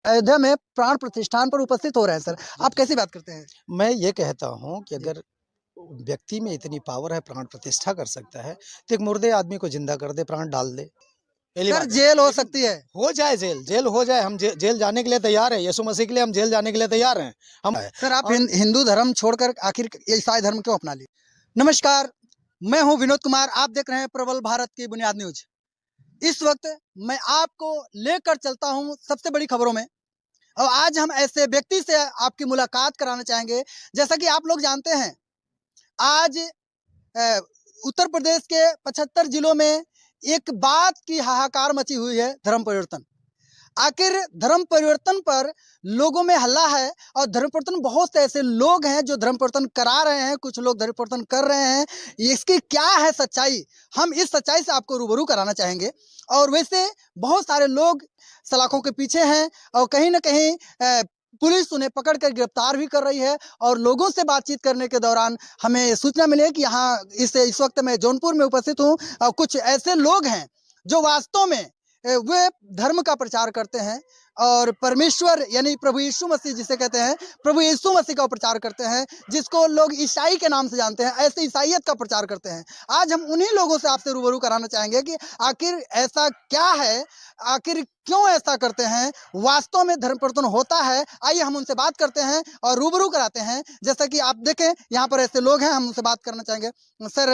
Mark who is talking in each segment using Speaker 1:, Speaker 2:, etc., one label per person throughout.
Speaker 1: अयोध्या में प्राण प्रतिष्ठान पर उपस्थित हो रहे हैं सर, आप कैसी बात करते हैं?
Speaker 2: मैं ये कहता हूँ कि अगर व्यक्ति में इतनी पावर है, प्राण प्रतिष्ठा कर सकता है, तो एक मुर्दे आदमी को जिंदा कर दे, प्राण डाल दे। पहली
Speaker 1: सर
Speaker 2: बात है।
Speaker 1: जेल हो
Speaker 2: लेकिन
Speaker 1: सकती है।
Speaker 2: हो जाए जेल, जेल हो जाए, हम जेल जाने के लिए तैयार हैं। यीशु मसीह के लिए हम जेल जाने के लिए तैयार हैं। हम
Speaker 1: सर आप
Speaker 2: और
Speaker 1: हिंदू धर्म छोड़कर आखिर ईसाई धर्म क्यों अपना लिए? नमस्कार, मैं हूं विनोद कुमार, आप देख रहे हैं प्रबल भारत की बुनियाद न्यूज। इस वक्त मैं आपको लेकर चलता हूं सबसे बड़ी खबरों में, और आज हम ऐसे व्यक्ति से आपकी मुलाकात कराना चाहेंगे। जैसा कि आप लोग जानते हैं, आज अ, उत्तर प्रदेश के 75 जिलों में एक बात की हाहाकार मची हुई है, धर्म परिवर्तन। आखिर धर्म परिवर्तन पर लोगों में हल्ला है, और धर्म परिवर्तन बहुत से ऐसे लोग हैं जो धर्म परिवर्तन करा रहे हैं, कुछ लोग धर्म परिवर्तन कर रहे हैं। इसकी क्या है सच्चाई, हम इस सच्चाई से आपको रूबरू कराना चाहेंगे। और वैसे बहुत सारे लोग सलाखों के पीछे हैं, और कहीं ना कहीं पुलिस उन्हें पकड़ कर गिरफ्तार भी कर रही है। और लोगों से बातचीत करने के दौरान हमें सूचना मिली है कि यहाँ इस वक्त मैं जौनपुर में उपस्थित हूँ, और कुछ ऐसे लोग हैं जो वास्तव में वे धर्म का प्रचार करते हैं, और परमेश्वर यानी प्रभु यीशु मसीह जिसे कहते हैं, प्रभु यीशु मसीह का प्रचार करते हैं, जिसको लोग ईसाई के नाम से जानते हैं, ऐसे ईसाइयत का प्रचार करते हैं। आज हम उन्हीं लोगों से आपसे रूबरू कराना चाहेंगे कि आखिर ऐसा क्या है, आखिर क्यों ऐसा करते हैं, वास्तव में धर्म परिवर्तन होता है। आइए हम उनसे बात करते हैं और रूबरू कराते हैं। जैसा कि आप देखें, यहाँ पर ऐसे लोग हैं, हम उनसे बात करना चाहेंगे। सर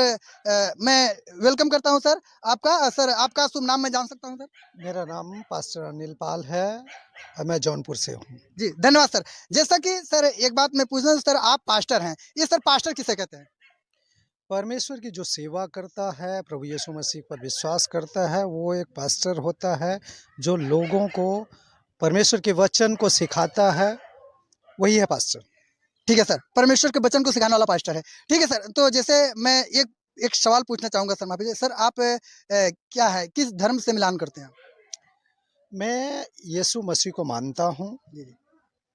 Speaker 1: मैं वेलकम करता हूँ सर आपका। सर आपका शुभ नाम मैं जान सकता हूँ सर?
Speaker 2: मेरा नाम पास्टर अनिल पाल है और मैं जौनपुर से हूँ।
Speaker 1: जी धन्यवाद सर। जैसा कि सर एक बात मैं पूछना, सर आप पास्टर हैं, ये सर पास्टर किसे कहते हैं?
Speaker 2: परमेश्वर की जो सेवा करता है, प्रभु यीशु मसीह पर विश्वास करता है, वो एक पास्टर होता है। जो लोगों को परमेश्वर के वचन को सिखाता है, वही है पास्टर।
Speaker 1: ठीक है सर, परमेश्वर के वचन को सिखाने वाला पास्टर है। ठीक है सर, तो जैसे मैं एक एक सवाल पूछना चाहूंगा सर, माफी सर, आप क्या है, किस धर्म से मिलान करते हैं?
Speaker 2: मैं यीशु मसीह को मानता हूँ,
Speaker 1: जी जी।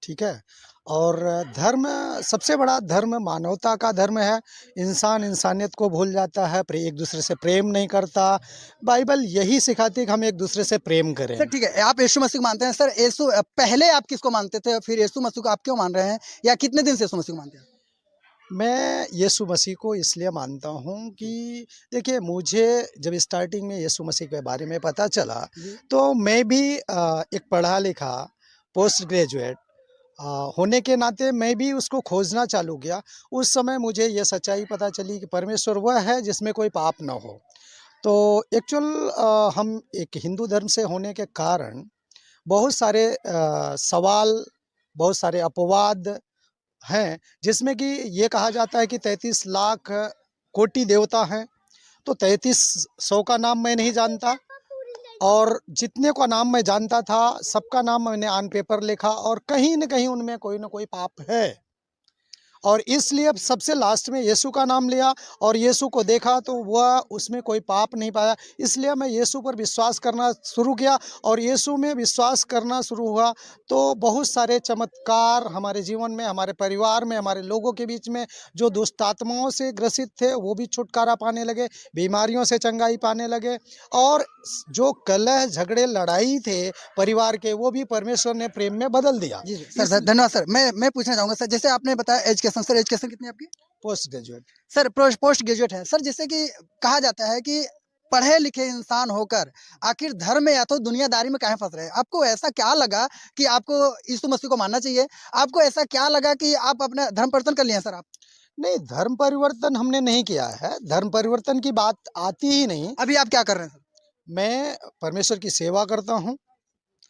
Speaker 2: ठीक है। और धर्म, सबसे बड़ा धर्म मानवता का धर्म है। इंसान इंसानियत को भूल जाता है, एक दूसरे से प्रेम नहीं करता। बाइबल यही सिखाती है कि हम एक दूसरे से प्रेम करें।
Speaker 1: सर ठीक है, आप यीशु मसीह को मानते हैं। सर यीशु पहले आप किसको मानते थे, फिर यीशु मसीह को आप क्यों मान रहे हैं, या कितने दिन से यीशु मसीह को मानते हैं?
Speaker 2: मैं यीशु मसीह को इसलिए मानता हूँ कि देखिए, मुझे जब स्टार्टिंग में यीशु मसीह के बारे में पता चला, तो मैं भी एक पढ़ा लिखा पोस्ट ग्रेजुएट होने के नाते मैं भी उसको खोजना चालू किया। उस समय मुझे ये सच्चाई पता चली कि परमेश्वर वह है जिसमें कोई पाप न हो। तो एक्चुअल हम एक हिंदू धर्म से होने के कारण बहुत सारे सवाल, बहुत सारे अपवाद हैं, जिसमें कि ये कहा जाता है कि 33 लाख कोटि देवता हैं। तो 3300 का नाम मैं नहीं जानता, और जितने का नाम मैं जानता था, सबका नाम मैंने ऑन पेपर लिखा, और कहीं न कहीं उनमें कोई न कोई पाप है। और इसलिए अब सबसे लास्ट में यीशु का नाम लिया, और यीशु को देखा तो वह उसमें कोई पाप नहीं पाया। इसलिए मैं यीशु पर विश्वास करना शुरू किया, और यीशु में विश्वास करना शुरू हुआ तो बहुत सारे चमत्कार हमारे जीवन में, हमारे परिवार में, हमारे लोगों के बीच में जो दुष्ट आत्माओं से ग्रसित थे, वो भी छुटकारा पाने लगे, बीमारियों से चंगाई पाने लगे, और जो कलह झगड़े लड़ाई थे परिवार के, वो भी परमेश्वर ने प्रेम में बदल दिया।
Speaker 1: जी सर धन्यवाद सर। मैं पूछना चाहूंगा सर, जैसे आपने बताया एजुकेशन, सर एजुकेशन कितनी है आपकी?
Speaker 2: Post graduate.
Speaker 1: Sir post graduate है सर। जैसे कि कहा जाता है कि पढ़े लिखे इंसान होकर आखिर धर्म में या तो दुनियादारी में काहे फंस रहे हैं? आपको ऐसा क्या लगा कि आपको यीशु मसीह को मानना चाहिए? आपको ऐसा क्या लगा कि आप अपना धर्म परिवर्तन कर लिए सर आप?
Speaker 2: नहीं, धर्म परिवर्तन हमने नहीं किया है। धर्म परिवर्तन की बात आती ही नहीं।
Speaker 1: अभी आप क्या कर रहे हैं सर?
Speaker 2: मैं परमेश्वर की सेवा करता हूँ।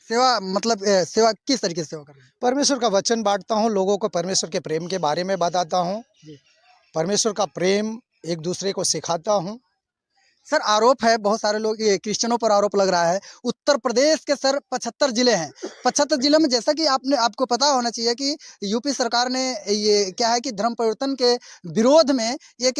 Speaker 1: सेवा मतलब सेवा किस तरीके से सेवा कर रहे हैं?
Speaker 2: परमेश्वर का वचन बांटता हूँ, लोगों को परमेश्वर के प्रेम के बारे में बताता हूँ।
Speaker 1: जी।
Speaker 2: परमेश्वर का प्रेम एक दूसरे को सिखाता हूँ।
Speaker 1: सर आरोप है, बहुत सारे लोग, ये क्रिश्चियनों पर आरोप लग रहा है। उत्तर प्रदेश के सर 75 जिले हैं। 75 जिलों में जैसा कि आपको पता होना चाहिए कि यूपी सरकार ने ये क्या है कि धर्म परिवर्तन के विरोध में एक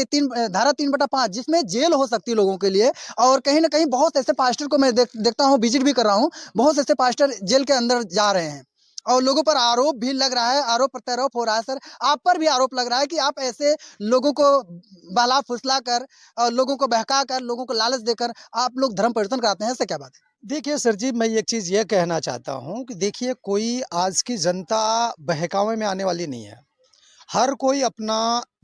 Speaker 1: धारा 3/5 जिसमें जेल हो सकती है लोगों के लिए। और कहीं ना कहीं बहुत ऐसे पास्टर को मैं देखता हूँ, विजिट भी कर रहा हूँ, बहुत ऐसे पास्टर जेल के अंदर जा रहे हैं। और लोगों पर आरोप भी लग रहा है, आरोप प्रत्यारोप हो रहा है सर। आप पर भी आरोप लग रहा है कि आप ऐसे लोगों को बहला फुसला कर और लोगों को बहका कर, लोगों को लालच देकर आप लोग धर्म परिवर्तन कराते हैं, ऐसा क्या बात है?
Speaker 2: देखिए सर जी, मैं एक चीज़ ये कहना चाहता हूँ कि देखिए कोई आज की जनता बहकावे में आने वाली नहीं है। हर कोई अपना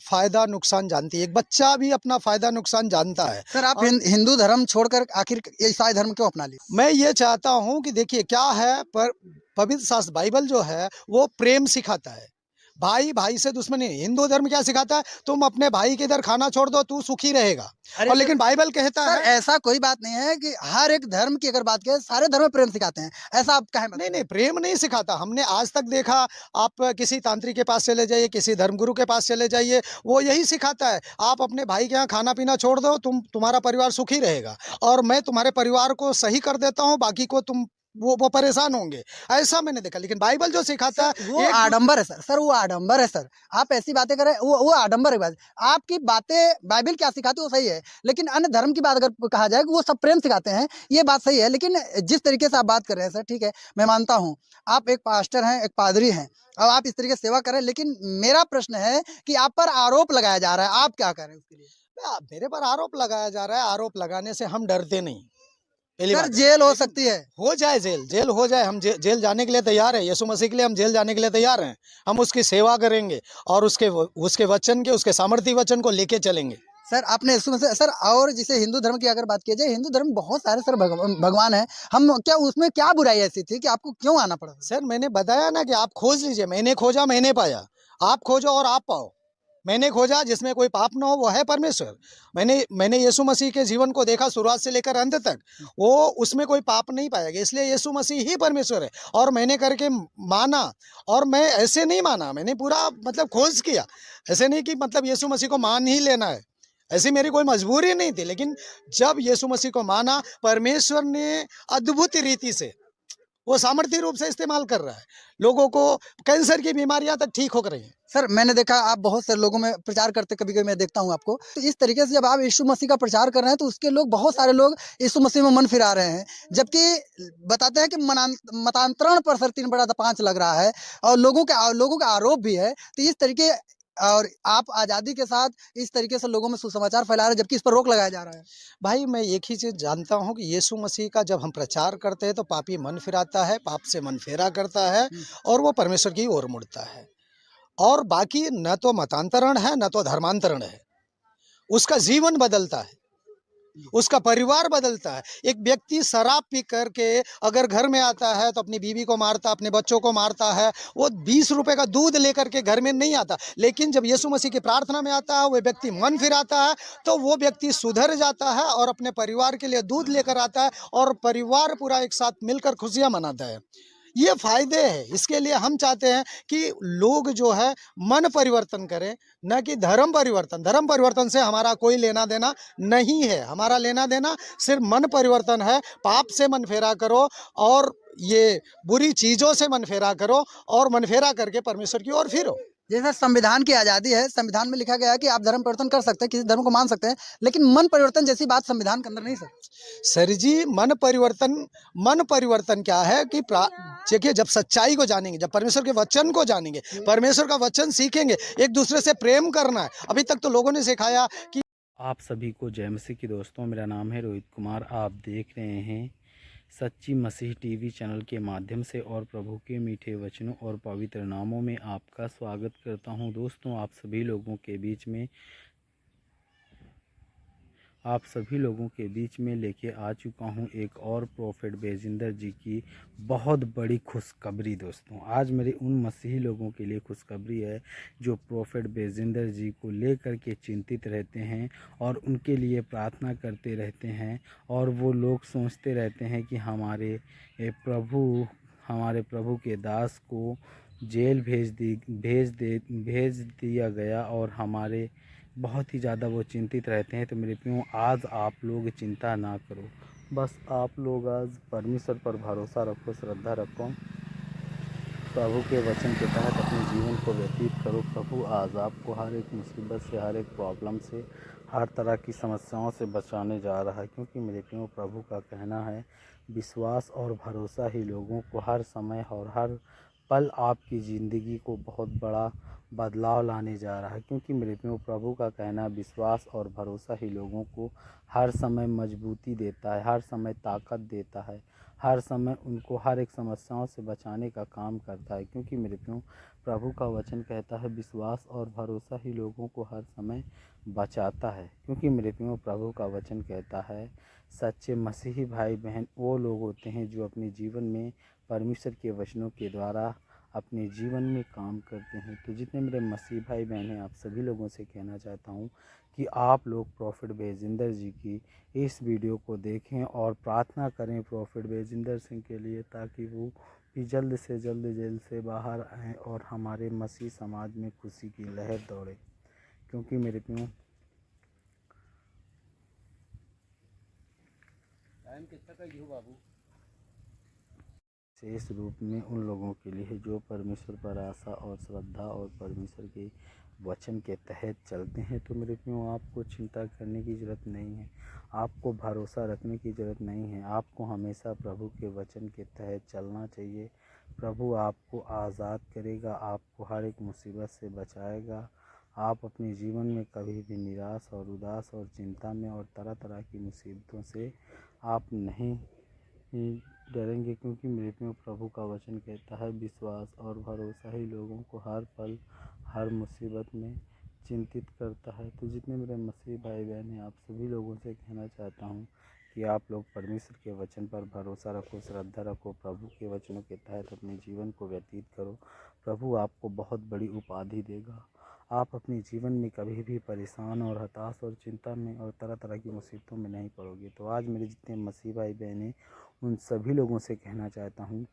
Speaker 2: फ़ायदा नुकसान जानती है। एक बच्चा भी अपना फ़ायदा नुकसान जानता है।
Speaker 1: सर आप
Speaker 2: और
Speaker 1: हिंदू धर्म छोड़कर आखिर ईसाई धर्म क्यों अपना लिए?
Speaker 2: मैं ये चाहता हूँ कि देखिए क्या है पर पवित्र शास्त्र बाइबल जो है वो प्रेम सिखाता है। भाई भाई से दुश्मनी नहीं। हिंदू धर्म क्या सिखाता है? तुम अपने भाई के इधर खाना छोड़ दो, तू सुखी रहेगा।
Speaker 1: अरे
Speaker 2: और
Speaker 1: सर,
Speaker 2: लेकिन बाइबल कहता
Speaker 1: सर
Speaker 2: है
Speaker 1: ऐसा कोई बात नहीं है कि हर एक धर्म की अगर बात करें, सारे धर्म में प्रेम सिखाते हैं, ऐसा आप काहे
Speaker 2: नहीं,
Speaker 1: बता रहे
Speaker 2: नहीं,
Speaker 1: हैं?
Speaker 2: प्रेम नहीं सिखाता। हमने आज तक देखा, आप किसी तांत्रिक के पास चले जाइए, किसी धर्मगुरु के पास चले जाइए, वो यही सिखाता है, आप अपने भाई के यहाँ खाना-पीना छोड़ दो, तुम्हारा परिवार सुखी रहेगा और मैं तुम्हारे परिवार को सही कर देता हूँ, बाकी को तुम वो परेशान होंगे। ऐसा मैंने देखा, लेकिन बाइबल जो सिखाता
Speaker 1: सर
Speaker 2: है,
Speaker 1: वो
Speaker 2: एक दूस
Speaker 1: आडंबर है सर, सर वो आडंबर है सर। आप ऐसी बातें कर रहे हैं, वो आडंबर की बात। आपकी बातें बाइबल क्या सिखाती है वो सही है, लेकिन अन्य धर्म की बात अगर कहा जाए कि वो सब प्रेम सिखाते हैं, ये बात सही है। लेकिन जिस तरीके से आप बात कर रहे हैं सर, ठीक है, मैं मानता हूँ आप एक पास्टर हैं, एक पादरी हैं और आप इस तरीके से सेवा कर रहे हैं, लेकिन मेरा प्रश्न है कि आप पर आरोप लगाया जा रहा है, आप क्या करें उसके लिए?
Speaker 2: मेरे पर आरोप लगाया जा रहा है, आरोप लगाने से हम डरते नहीं, पहली
Speaker 1: सर
Speaker 2: बात है।
Speaker 1: जेल हो
Speaker 2: लेकिन
Speaker 1: सकती है।
Speaker 2: हो जाए जेल, जेल हो जाए, हम जेल जाने के लिए तैयार हैं। यीशु मसीह के लिए हम जेल जाने के लिए तैयार हैं। हम उसकी सेवा करेंगे और उसके वचन के, उसके सामर्थी वचन को लेके चलेंगे।
Speaker 1: सर आपने यीशु मसीह सर, और जैसे हिंदू धर्म की अगर बात की जाए, हिंदू धर्म में बहुत सारे सर भगवान हैं। हम क्या उसमें क्या बुराई ऐसी थी कि आपको क्यों आना पड़ा?
Speaker 2: सर मैंने बताया ना कि आप खोज लीजिए, मैंने खोजा मैंने पाया, आप खोजो और आप पाओ। मैंने खोजा जिसमें कोई पाप ना हो, वो है परमेश्वर। मैंने यीशु मसीह के जीवन को देखा शुरुआत से लेकर अंत तक, वो उसमें कोई पाप नहीं पाएगा, इसलिए यीशु मसीह ही परमेश्वर है। और मैंने करके माना, और मैं ऐसे नहीं माना, मैंने पूरा मतलब खोज किया। ऐसे नहीं कि मतलब यीशु मसीह को मान ही लेना है, ऐसी मेरी कोई मजबूरी नहीं थी। लेकिन जब यीशु मसीह को माना, परमेश्वर ने अद्भुत रीति से वो सामर्थ्य रूप से इस्तेमाल कर रहा है। लोगों को कैंसर की बीमारियां तक ठीक हो रही हैं।
Speaker 1: सर मैंने देखा आप बहुत से लोगों में प्रचार करते, कभी कभी मैं देखता हूँ आपको, तो इस तरीके से जब आप यीशु मसीह का प्रचार कर रहे हैं तो उसके लोग, बहुत सारे लोग यीशु मसीह में मन फिरा रहे हैं, जबकि बताते हैं कि मतांतरण पर सर 3/5 लग रहा है और लोगों का आरोप भी है। तो इस तरीके, और आप आज़ादी के साथ इस तरीके से लोगों में सुसमाचार फैला रहे हैं, जबकि इस पर रोक लगाया जा रहा है।
Speaker 2: भाई मैं एक ही चीज़ जानता हूँ कि यीशु मसीह का जब हम प्रचार करते हैं तो पापी मन फिराता है, पाप से मन फेरा करता है और वो परमेश्वर की ओर मुड़ता है। और बाकी न तो मतांतरण है, न तो धर्मांतरण है। उसका जीवन बदलता है, उसका परिवार बदलता है। एक व्यक्ति शराब पी करके अगर घर में आता है तो अपनी बीवी को मारता, अपने बच्चों को मारता है। वो 20 रुपए का दूध लेकर के घर में नहीं आता, लेकिन जब यीशु मसीह की प्रार्थना में आता है, वो व्यक्ति मन फिराता है, तो वो व्यक्ति सुधर जाता है और अपने परिवार के लिए दूध लेकर आता है और परिवार पूरा एक साथ मिलकर खुशियां मनाता है। ये फायदे हैं। इसके लिए हम चाहते हैं कि लोग जो है मन परिवर्तन करें, न कि धर्म परिवर्तन। धर्म परिवर्तन से हमारा कोई लेना देना नहीं है। हमारा लेना देना सिर्फ मन परिवर्तन है। पाप से मन फेरा करो और ये बुरी चीज़ों से मन फेरा करो और मन फेरा करके परमेश्वर की ओर फिरो।
Speaker 1: जैसे संविधान की आज़ादी है, संविधान में लिखा गया है कि आप धर्म परिवर्तन कर सकते हैं, किसी धर्म को मान सकते हैं, लेकिन मन परिवर्तन जैसी बात संविधान के अंदर नहीं सर।
Speaker 2: सर जी, मन परिवर्तन क्या है कि देखिए, जब सच्चाई को जानेंगे, जब परमेश्वर के वचन को जानेंगे, परमेश्वर का वचन सीखेंगे, एक दूसरे से प्रेम करना है। अभी तक तो लोगों ने सिखाया कि
Speaker 3: आप सभी को जय मसीह की दोस्तों, मेरा नाम है रोहित कुमार। आप देख रहे हैं सच्ची मसीह टीवी चैनल के माध्यम से, और प्रभु के मीठे वचनों और पवित्र नामों में आपका स्वागत करता हूं। दोस्तों, आप सभी लोगों के बीच में लेके आ चुका हूं एक और प्रोफेट बेजिंदर जी की बहुत बड़ी खुशखबरी। दोस्तों, आज मेरे उन मसीही लोगों के लिए खुशखबरी है जो प्रोफेट बेजिंदर जी को लेकर के चिंतित रहते हैं और उनके लिए प्रार्थना करते रहते हैं, और वो लोग सोचते रहते हैं कि हमारे प्रभु के दास को जेल भेज दिया गया, और हमारे बहुत ही ज़्यादा वो चिंतित रहते हैं। तो मेरे प्रियो, आज आप लोग चिंता ना करो, बस आप लोग आज परमेश्वर पर भरोसा रखो, श्रद्धा रखो, प्रभु के वचन के तहत अपने जीवन को व्यतीत करो। प्रभु आज आपको हर एक मुसीबत से, हर एक प्रॉब्लम से, हर तरह की समस्याओं से बचाने जा रहा है, क्योंकि मेरे प्रियो, प्रभु का कहना है विश्वास और भरोसा ही लोगों को हर समय और हर पल आपकी ज़िंदगी को बहुत बड़ा बदलाव लाने जा रहा है। क्योंकि मेरे प्रियो, प्रभु का कहना विश्वास और भरोसा ही लोगों को हर समय मजबूती देता है, हर समय ताकत देता है, हर समय उनको हर एक समस्याओं से बचाने का काम करता है। क्योंकि मेरे प्रियो, प्रभु का वचन कहता है विश्वास और भरोसा ही लोगों को हर समय बचाता है। क्योंकि मेरे प्रियो, प्रभु का वचन कहता है सच्चे मसीही भाई बहन वो लोग होते हैं जो अपने जीवन में परमेश्वर के वचनों के द्वारा अपने जीवन में काम करते हैं। तो जितने मेरे मसीह भाई बहन हैं, आप सभी लोगों से कहना चाहता हूँ कि आप लोग प्रॉफिट बेजिंदर जी की इस वीडियो को देखें और प्रार्थना करें प्रॉफिट बेजिंदर सिंह के लिए, ताकि वो भी जल्द से जल्द जेल से बाहर आएँ और हमारे मसीह समाज में खुशी की लहर दौड़े। क्योंकि मेरे प्रियो, विशेष रूप में उन लोगों के लिए जो परमेश्वर पर आशा और श्रद्धा और परमेश्वर के वचन के तहत चलते हैं। तो मेरे प्रियो, आपको चिंता करने की ज़रूरत नहीं है, आपको भरोसा रखने की ज़रूरत नहीं है, आपको हमेशा प्रभु के वचन के तहत चलना चाहिए। प्रभु आपको आज़ाद करेगा, आपको हर एक मुसीबत से बचाएगा। आप अपने जीवन में कभी भी निराश और उदास और चिंता में और तरह तरह की मुसीबतों से आप नहीं डरेंगे। क्योंकि मेरे प्रियो, प्रभु का वचन कहता है विश्वास और भरोसा ही लोगों को हर पल हर मुसीबत में चिंतित करता है। तो जितने मेरे मसीह भाई बहन हैं, आप सभी लोगों से कहना चाहता हूँ कि आप लोग परमेश्वर के वचन पर भरोसा रखो, श्रद्धा रखो, प्रभु के वचनों के तहत अपने जीवन को व्यतीत करो। प्रभु आपको बहुत बड़ी उपाधि देगा। आप अपने जीवन में कभी भी परेशान और हताश और चिंता में और तरह तरह की मुसीबतों में नहीं पड़ोगे। तो आज मेरे जितने मसीह भाई बहन हैं, उन सभी लोगों से कहना चाहता हूँ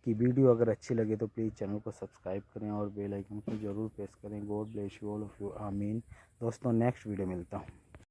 Speaker 3: कि वीडियो अगर अच्छी लगे तो प्लीज़ चैनल को सब्सक्राइब करें और बेल आइकन को ज़रूर प्रेस करें। God bless you all of you, आमीन। दोस्तों, नेक्स्ट वीडियो मिलता हूँ।